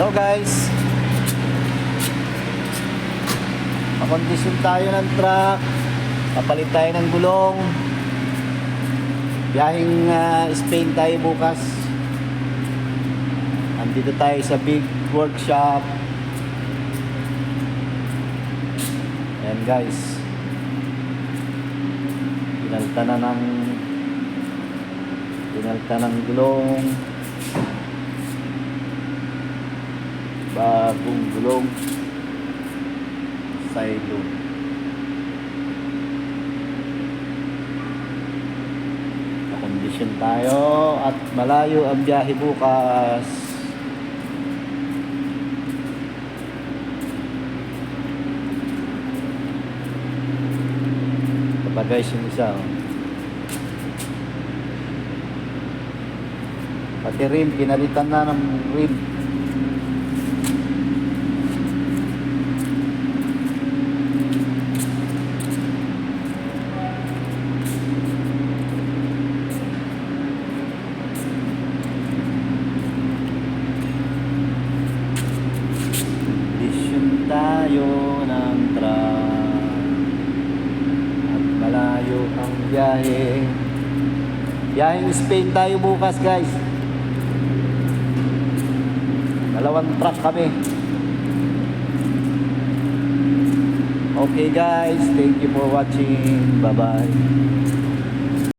Hello guys, pakondisyon tayo ng truck, papalit tayo ng gulong, biyaheng Spain tayo bukas. Andito tayo sa big workshop. Ayan guys, pinalta ng gulong, bagong gulong, silo. Kondisyon tayo at malayo ang biyahe bukas. Ito pa guys yung isa, oh. Pati rim, pinalitan na ng rim. Tayo ng truck at malayo ang biyahe. Biyaheng Spain tayo bukas guys. Dalawang truck kami. Okay guys, thank you for watching. Bye bye.